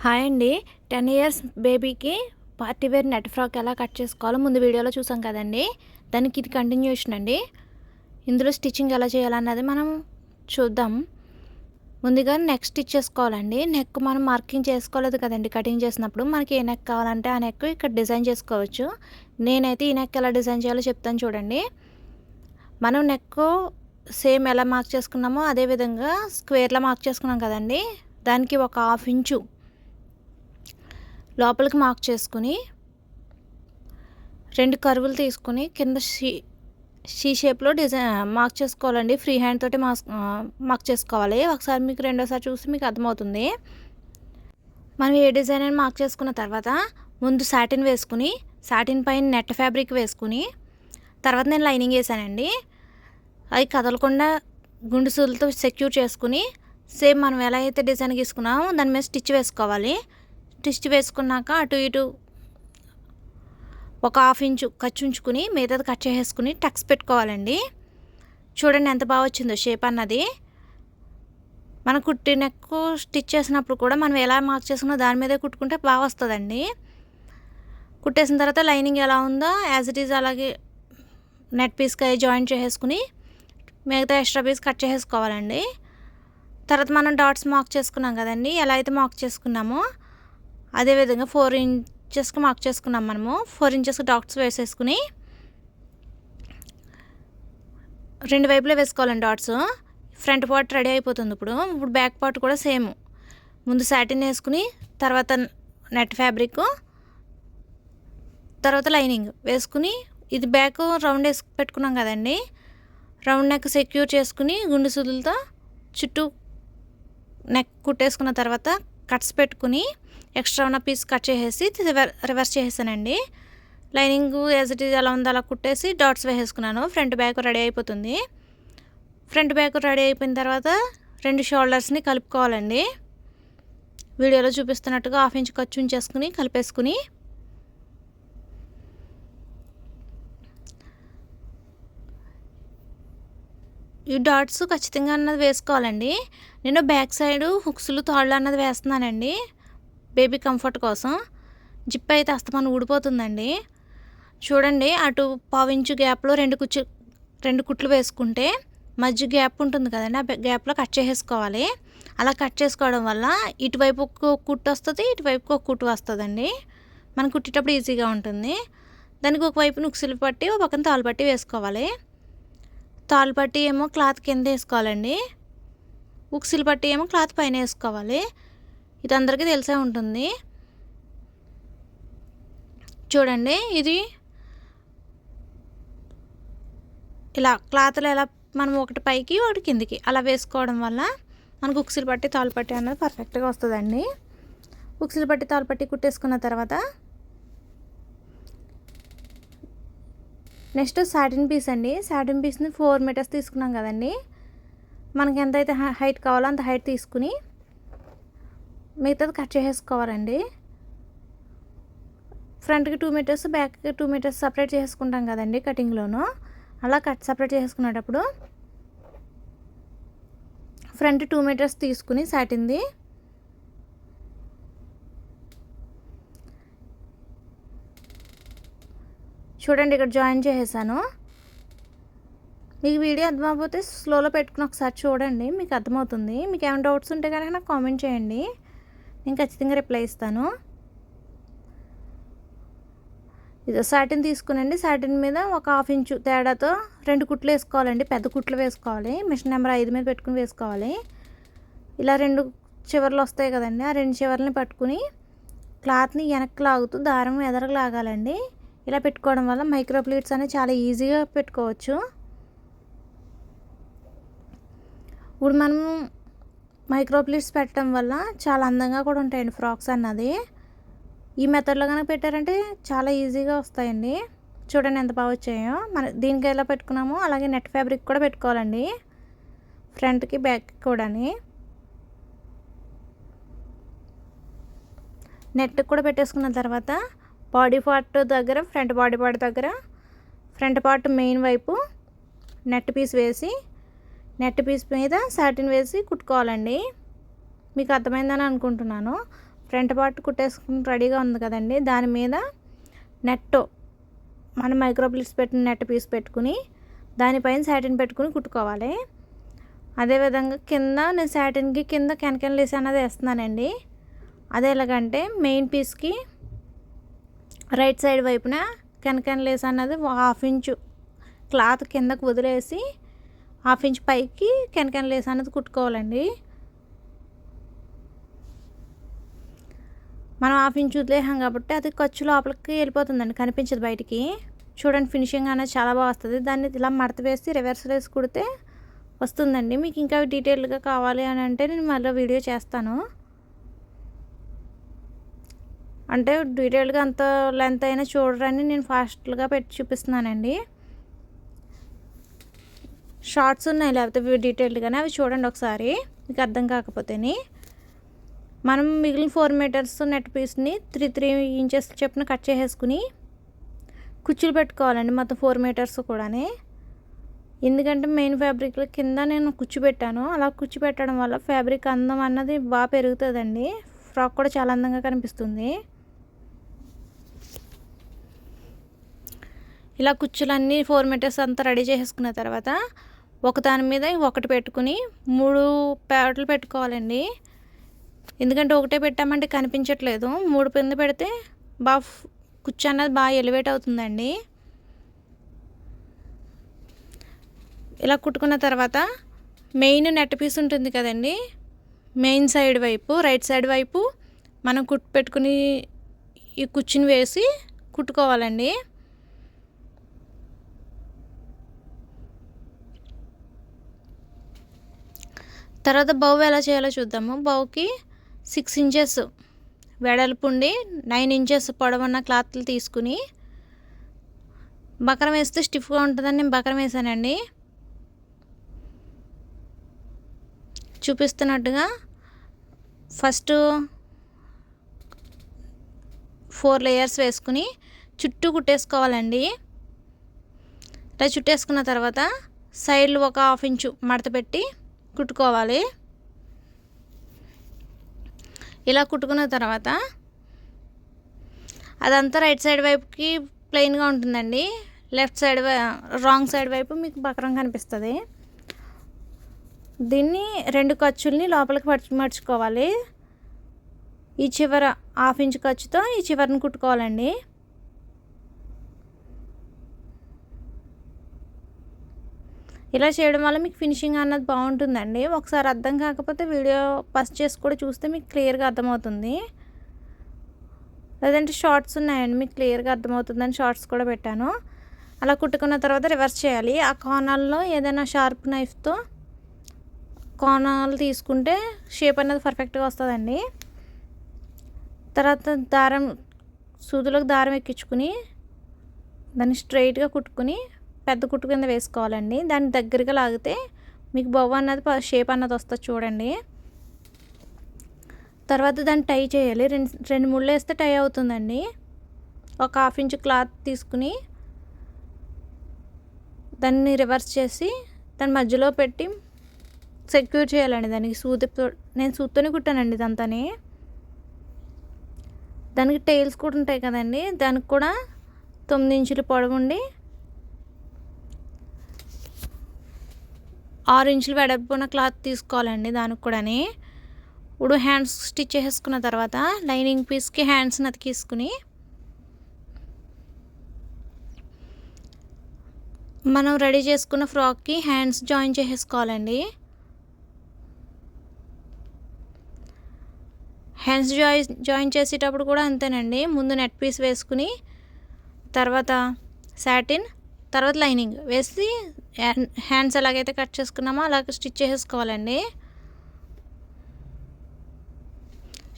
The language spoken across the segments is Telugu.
హాయ్ అండి. 10 ఇయర్స్ బేబీకి పార్టీ వేర్ నెట్ ఫ్రాక్ ఎలా కట్ చేసుకోవాలో ముందు వీడియోలో చూసాం కదండి. దానికి ఇది కంటిన్యూషన్ అండి. ఇందులో స్టిచ్చింగ్ ఎలా చేయాలన్నది మనం చూద్దాం. ముందుగా నెక్ స్టిచ్ చేసుకోవాలండి. నెక్ మనం మార్కింగ్ చేసుకోలేదు కదండి కటింగ్ చేసినప్పుడు. మనకి ఏ నెక్ కావాలంటే ఆ నెక్ ఇక్కడ డిజైన్ చేసుకోవచ్చు. నేనైతే ఈ నెక్ ఎలా డిజైన్ చేయాలో చెప్తాను చూడండి. మనం నెక్ సేమ్ ఎలా మార్క్ చేసుకున్నామో అదే విధంగా స్క్వేర్లో మార్క్ చేసుకున్నాం కదండి. దానికి ఒక 1/2 ఇంచు లోపలికి మార్క్ చేసుకుని 2 కర్వులు తీసుకుని కింద షీ షేప్లో డిజైన్ మార్క్ చేసుకోవాలండి. ఫ్రీ హ్యాండ్ తోటి మార్క్ చేసుకోవాలి. ఒకసారి మీకు రెండోసారి చూసి మీకు అర్థమవుతుంది. మనం ఏ డిజైన్ అని మార్క్ చేసుకున్న తర్వాత ముందు సాటిన్ వేసుకుని సాటిన్ పైన నెట్ ఫ్యాబ్రిక్ వేసుకుని తర్వాత నేను లైనింగ్ వేసానండి. అది కదలకుండా గుండు సూదులతో సెక్యూర్ చేసుకుని సేమ్ మనం ఎలా అయితే డిజైన్ గీసుకున్నామో దాని మీద స్టిచ్ వేసుకోవాలి. స్టిచ్ వేసుకున్నాక అటు ఇటు ఒక 1/2 ఇంచు ఖర్చు ఉంచుకుని మిగతాది కట్ చేసేసుకుని టక్స్ పెట్టుకోవాలండి. చూడండి ఎంత బాగా వచ్చిందో షేప్ అన్నది. మన కుట్టి నెక్ స్టిచ్ చేసినప్పుడు కూడా మనం ఎలా మార్క్ చేసుకున్నా దాని మీదే కుట్టుకుంటే బాగా వస్తుందండి. కుట్టేసిన తర్వాత లైనింగ్ ఎలా ఉందో యాజ్ ఇట్ ఈజ్ అలాగే నెట్ పీస్కి జాయింట్ చేసేసుకుని మిగతా ఎక్స్ట్రా పీస్ కట్ చేసేసుకోవాలండి. తర్వాత మనం డాట్స్ మార్క్ చేసుకున్నాం కదండి. ఎలా అయితే మార్క్ చేసుకున్నామో అదేవిధంగా 4 ఇంచెస్కి మార్క్ చేసుకున్నాం. మనము 4 ఇంచెస్కి డాట్స్ వేసేసుకుని 2 వైపులో వేసుకోవాలండి డాట్స్. ఫ్రంట్ పార్ట్ రెడీ అయిపోతుంది. ఇప్పుడు బ్యాక్ పార్ట్ కూడా సేమ్. ముందు సాటిన్ వేసుకుని తర్వాత నెట్ ఫ్యాబ్రిక్ తర్వాత లైనింగ్ వేసుకుని ఇది బ్యాక్ రౌండ్ వేసి పెట్టుకున్నాం కదండి. రౌండ్ నెక్ సెక్యూర్ చేసుకుని గుండు సూదులతో చుట్టూ నెక్ కుట్టేసుకున్న తర్వాత కట్స్ పెట్టుకుని ఎక్స్ట్రా ఉన్న పీస్ కట్ చేసేసి రివర్స్ చేసేసానండి. లైనింగ్ యాజ్ ఇట్ ఈజ్ ఎలా ఉందో అలా కుట్టేసి డాట్స్ వేసేసుకున్నాను. ఫ్రంట్ బ్యాక్ రెడీ అయిపోతుంది. ఫ్రంట్ బ్యాక్ రెడీ అయిపోయిన తర్వాత 2 షోల్డర్స్ని కలుపుకోవాలండి. వీడియోలో చూపిస్తున్నట్టుగా 1/2 ఇంచు ఖర్చు ఉంచేసుకుని కలిపేసుకుని ఈ డాట్స్ ఖచ్చితంగా అన్నది వేసుకోవాలండి. నేను బ్యాక్ సైడ్ హుక్స్లు తాళ్ళు అన్నది వేస్తున్నానండి బేబీ కంఫర్ట్ కోసం. జిప్ అయితే అస్తమానం ఊడిపోతుందండి. చూడండి అటు 1/2 ఇంచు గ్యాప్లో 2 కుట్లు వేసుకుంటే మధ్య గ్యాప్ ఉంటుంది కదండి. ఆ గ్యాప్లో కట్ చేసేసుకోవాలి. అలా కట్ చేసుకోవడం వల్ల ఇటువైపు ఒక కుట్టు వస్తుంది, ఇటువైపుకి ఒక కుట్టు వస్తుందండి. మనం కుట్టేటప్పుడు ఈజీగా ఉంటుంది. దానికి ఒకవైపు నుక్సులు పట్టి ఒక పక్కన తాళ్ళు పట్టి వేసుకోవాలి. తాళ్ళు పట్టి ఏమో క్లాత్ కింద వేసుకోవాలండి. ఉక్సులు పట్టి ఏమో క్లాత్ పైన వేసుకోవాలి. ఇది అందరికీ తెలిసే ఉంటుంది. చూడండి ఇది ఇలా క్లాత్లో ఎలా మనం ఒకటి పైకి ఒకటి కిందికి అలా వేసుకోవడం వల్ల మనకు ఉక్సులు పట్టి తాళ్ళు పట్టి అన్నది పర్ఫెక్ట్గా వస్తుందండి. ఉక్సులు పట్టి తాళ్ళు పట్టి కుట్టేసుకున్న తర్వాత నెక్స్ట్ సాటిన్ పీస్ అండి. సాటిన్ పీస్ని 4 మీటర్స్ తీసుకున్నాం కదండి. మనకి ఎంతైతే హైట్ కావాలో అంత హైట్ తీసుకుని మిగతాది కట్ చేసేసుకోవాలండి. ఫ్రంట్కి 2 మీటర్స్ బ్యాక్కి 2 మీటర్స్ సపరేట్ చేసుకుంటాం కదండి కటింగ్లోను. అలా సపరేట్ చేసుకునేటప్పుడు ఫ్రంట్ 2 మీటర్స్ తీసుకుని సాటిన్ది చూడండి ఇక్కడ జాయిన్ చేసేసాను. మీకు వీడియో అర్థమైపోతే స్లోలో పెట్టుకుని ఒకసారి చూడండి, మీకు అర్థమవుతుంది. మీకు ఏమైనా డౌట్స్ ఉంటే కనుక నాకు కామెంట్ చేయండి, నేను ఖచ్చితంగా రిప్లై ఇస్తాను. ఇది సాటిన్ తీసుకునండి. సాటిన్ మీద ఒక 1/2 ఇంచు తేడాతో 2 కుట్లు వేసుకోవాలండి. పెద్ద కుట్లు వేసుకోవాలి. మిషన్ నెంబర్ 5 మీద పెట్టుకుని వేసుకోవాలి. ఇలా 2 చివర్లు వస్తాయి కదండి. ఆ 2 చివర్లని పట్టుకుని క్లాత్ని వెనక్కి లాగుతూ దారం ఎదరకు లాగాలండి. ఇలా పెట్టుకోవడం వల్ల మైక్రో ప్లీట్స్ అనేవి చాలా ఈజీగా పెట్టుకోవచ్చు. ఇప్పుడు మనం మైక్రో ప్లీట్స్ పెట్టడం వల్ల చాలా అందంగా కూడా ఉంటాయండి ఫ్రాక్స్ అన్నది. ఈ మెథడ్లో కనుక పెట్టారంటే చాలా ఈజీగా వస్తాయండి. చూడండి ఎంత బాగా వచ్చాయో. దీనికి ఎలా పెట్టుకున్నామో అలాగే నెట్ ఫ్యాబ్రిక్ కూడా పెట్టుకోవాలండి, ఫ్రంట్కి బ్యాక్కి కూడా. నెట్ కూడా పెట్టేసుకున్న తర్వాత బాడీ పార్ట్ దగ్గర ఫ్రంట్ బాడీ పార్ట్ దగ్గర ఫ్రంట్ పార్ట్ మెయిన్ వైపు నెట్ పీస్ వేసి నెట్ పీస్ మీద సాటిన్ వేసి కుట్టుకోవాలండి. మీకు అర్థమైందని అనుకుంటున్నాను. ఫ్రంట్ పార్ట్ కుట్టేసుకుని రెడీగా ఉంది కదండి, దాని మీద నెట్ మనం మైక్రో ప్లీట్స్ పెట్టిన నెట్ పీస్ పెట్టుకుని దానిపైన సాటిన్ పెట్టుకుని కుట్టుకోవాలి. అదేవిధంగా కింద నేను సాటిన్కి కింద కెనకెన్ లేస్ అన్నది వేస్తున్నానండి. అదే ఎలాగంటే మెయిన్ పీస్కి రైట్ సైడ్ వైపున కెనకెన్ లేస్ అన్నది 1/2 ఇంచు క్లాత్ కిందకు వదిలేసి 1/2 ఇంచ్ పైకి కెనకెన్ లేస్ అన్నది కుట్టుకోవాలండి. మనం 1/2 ఇంచ్ వదిలేసాం కాబట్టి అది ఖర్చు లోపలికి వెళ్ళిపోతుందండి, కనిపించదు బయటికి. చూడండి ఫినిషింగ్ అనేది చాలా బాగా వస్తుంది. దాన్ని ఇలా మడత వేసి రివర్స్ వేసి కుడితే వస్తుందండి. మీకు ఇంకా డీటెయిల్గా కావాలి అని అంటే నేను మళ్ళీ వీడియో చేస్తాను. అంటే డీటెయిల్గా అంత లెంత్ అయినా చూడరని నేను ఫాస్ట్గా పెట్టి చూపిస్తున్నానండి. షార్ట్స్ ఉన్నాయి లేకపోతే డీటెయిల్డ్గానే, అవి చూడండి ఒకసారి మీకు అర్థం కాకపోతేని. మనం మిగిలిన 4 మీటర్స్ నెట్ పీస్ని 3 ఇంచెస్ చొప్పున కట్ చేసేసుకుని కుచ్చులు పెట్టుకోవాలండి మొత్తం 4 మీటర్స్ కూడా. ఎందుకంటే మెయిన్ ఫ్యాబ్రిక్ల కింద నేను కుచ్చు పెట్టాను. అలా కుచ్చు పెట్టడం వల్ల ఫ్యాబ్రిక్ అందం అన్నది బాగా పెరుగుతుందండి. ఫ్రాక్ కూడా చాలా అందంగా కనిపిస్తుంది. ఇలా కుచ్చులన్నీ 4 మీటర్స్ అంతా రెడీ చేసేసుకున్న తర్వాత ఒకదాని మీద ఒకటి పెట్టుకుని 3 ప్యాడ్లు పెట్టుకోవాలండి. ఎందుకంటే ఒకటే పెట్టామంటే కనిపించట్లేదు, 3 కింద పెడితే బాగా కుచ్చు అన్నది బాగా ఎలివేట్ అవుతుందండి. ఇలా కుట్టుకున్న తర్వాత మెయిన్ నెట్ పీస్ ఉంటుంది కదండి, మెయిన్ సైడ్ వైపు రైట్ సైడ్ వైపు మనం కుట్టు పెట్టుకుని ఈ కుచ్చుని వేసి కుట్టుకోవాలండి. తర్వాత బౌ ఎలా చేయాలో చూద్దాము. బౌకి 6 ఇంచెస్ వెడల్పు ఉండి 9 ఇంచెస్ పొడవున్న క్లాత్లు తీసుకుని బకరం వేస్తే స్టిఫ్గా ఉంటుందని నేను బకరం వేసానండి. చూపిస్తున్నట్టుగా ఫస్ట్ 4 లేయర్స్ వేసుకుని చుట్టూ కుట్టేసుకోవాలండి. ఇలా చుట్టేసుకున్న తర్వాత సైడ్లు ఒక 1/2 ఇంచు మడత పెట్టి కుట్టుకోవాలి. ఇలా కుట్టుకున్న తర్వాత అదంతా రైట్ సైడ్ వైపుకి ప్లెయిన్గా ఉంటుందండి, లెఫ్ట్ సైడ్ రాంగ్ సైడ్ వైపు మీకు బకరం కనిపిస్తుంది. దీన్ని 2 ఖర్చుల్ని లోపలికి మర్చుకోవాలి. ఈ చివర 1/2 ఇంచు ఖర్చుతో ఈ చివరిని కుట్టుకోవాలండి. ఇలా చేయడం వల్ల మీకు ఫినిషింగ్ అన్నది బాగుంటుందండి. ఒకసారి అర్థం కాకపోతే వీడియో ఫస్ట్ చేసి కూడా చూస్తే మీకు క్లియర్గా అర్థమవుతుంది. లేదంటే షార్ట్స్ ఉన్నాయండి, మీకు క్లియర్గా అర్థమవుతుందని షార్ట్స్ కూడా పెట్టాను. అలా కుట్టుకున్న తర్వాత రివర్స్ చేయాలి. ఆ కోణాల్లో ఏదైనా షార్ప్ నైఫ్తో కోణాలు తీసుకుంటే షేప్ అనేది పర్ఫెక్ట్గా వస్తుందండి. తర్వాత దారం సూదులకు దారం ఎక్కించుకుని దాన్ని స్ట్రైట్గా కుట్టుకుని పెద్ద కుట్టు కింద వేసుకోవాలండి. దాన్ని దగ్గరగా లాగితే మీకు బొవ్వ అన్నది షేప్ అన్నది వస్తుంది చూడండి. తర్వాత దాన్ని టై చేయాలి. 2 ముళ్ళు వేస్తే టై అవుతుందండి. ఒక 1/2 ఇంచు క్లాత్ తీసుకుని దాన్ని రివర్స్ చేసి దాని మధ్యలో పెట్టి సెక్యూర్ చేయాలండి. దానికి నేను సూదితోనే కుట్టానండి ఇదంతాని. దానికి టైల్స్ కూడా ఉంటాయి కదండి, దానికి కూడా 9 ఇంచులు పొడవు ఉండి 6 ఇంచులు వెడల్పున క్లాత్ తీసుకోవాలండి. దానికి కూడా ఇప్పుడు హ్యాండ్స్ స్టిచ్ చేసుకున్న తర్వాత లైనింగ్ పీస్కి హ్యాండ్స్ని అతికిసుకుని మనం రెడీ చేసుకున్న ఫ్రాక్కి హ్యాండ్స్ జాయిన్ చేసేసుకోవాలండి. హ్యాండ్స్ జాయిన్ చేసేటప్పుడు కూడా అంతేనండి. ముందు నెట్ పీస్ వేసుకుని తర్వాత సాటిన్ తర్వాత లైనింగ్ వేసి హ్యాండ్స్ ఎలాగైతే కట్ చేసుకున్నామో అలాగే స్టిచ్ చేసేసుకోవాలండి.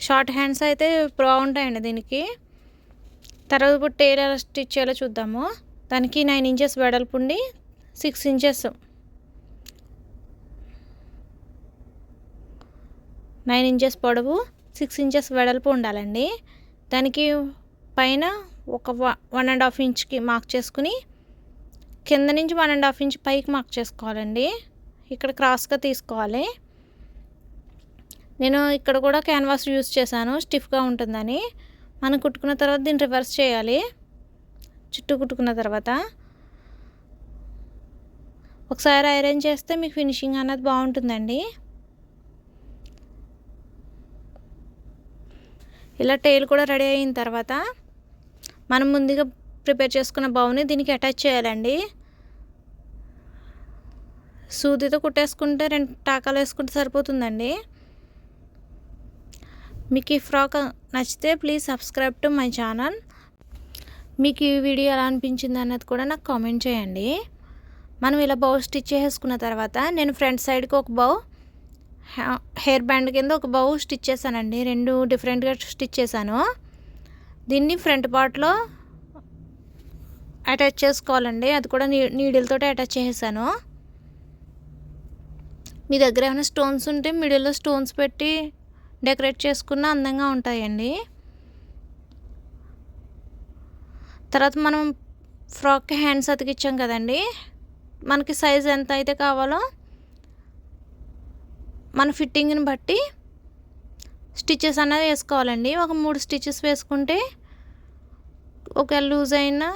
షార్ట్ హ్యాండ్స్ అయితే బాగుంటాయండి దీనికి. తర్వాత ఇప్పుడు టైల్ ఎలా స్టిచ్ చేయాలో చూద్దాము. దానికి 9 ఇంచెస్ వెడల్పు ఉండి 6 ఇంచెస్ 9 ఇంచెస్ పొడవు 6 ఇంచెస్ వెడల్పు ఉండాలండి. దానికి పైన ఒక 1.5 ఇంచ్కి మార్క్ చేసుకుని కింద నుంచి 1.5 ఇంచ్ పైకి మార్క్ చేసుకోవాలండి. ఇక్కడ క్రాస్గా తీసుకోవాలి. నేను ఇక్కడ కూడా క్యాన్వాస్ యూస్ చేశాను స్టిఫ్గా ఉంటుందని. మనం కుట్టుకున్న తర్వాత దీన్ని రివర్స్ చేయాలి. చుట్టూ కుట్టుకున్న తర్వాత ఒకసారి ఐరన్ చేస్తే మీకు ఫినిషింగ్ అన్నది బాగుంటుందండి. ఇలా టైల్ కూడా రెడీ అయిన తర్వాత మనం ముందుగా ప్రిపేర్ చేసుకున్న బౌని దీనికి అటాచ్ చేయాలండి. సూదితో కుట్టేసుకుంటే 2 టాకాలు వేసుకుంటే సరిపోతుందండి. మీకు ఈ ఫ్రాక్ నచ్చితే please subscribe to my channel. మీకు ఈ వీడియో ఎలా అనిపించింది అన్నది కూడా నాకు కామెంట్ చేయండి. మనం ఇలా బౌ స్టిచ్ చేసుకున్న తర్వాత నేను ఫ్రంట్ సైడ్కి ఒక బౌ, హెయిర్ బ్యాండ్ కింద ఒక బౌ స్టిచ్ చేశానండి. 2 డిఫరెంట్గా స్టిచ్ చేశాను. దీన్ని ఫ్రంట్ పార్ట్లో అటాచ్ చేసుకోవాలండి. అది కూడా నీడిల్తో అటాచ్ చేసేసాను. మీ దగ్గర ఏమైనా స్టోన్స్ ఉంటే మిడిల్లో స్టోన్స్ పెట్టి డెకరేట్ చేసుకున్న అందంగా ఉంటాయండి. తర్వాత మనం ఫ్రాక్కి హ్యాండ్స్ అతికిచ్చాం కదండి, మనకి సైజ్ ఎంత అయితే కావాలో మన ఫిట్టింగ్ని బట్టి స్టిచెస్ అనేవి వేసుకోవాలండి. ఒక 3 స్టిచెస్ వేసుకుంటే ఒకవేళ లూజ్ అయినా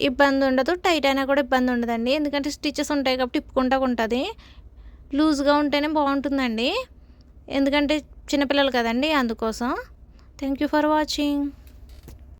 ఇబ్బంది ఉండదు, టైట్ అయినా కూడా ఇబ్బంది ఉండదండి. ఎందుకంటే స్టిచెస్ ఉంటాయి కాబట్టి తిప్పుకుంటా ఉంటుంది. లూజ్గా ఉంటేనే బాగుంటుందండి, ఎందుకంటే చిన్నపిల్లలు కదండి, అందుకోసం. Thank you for watching.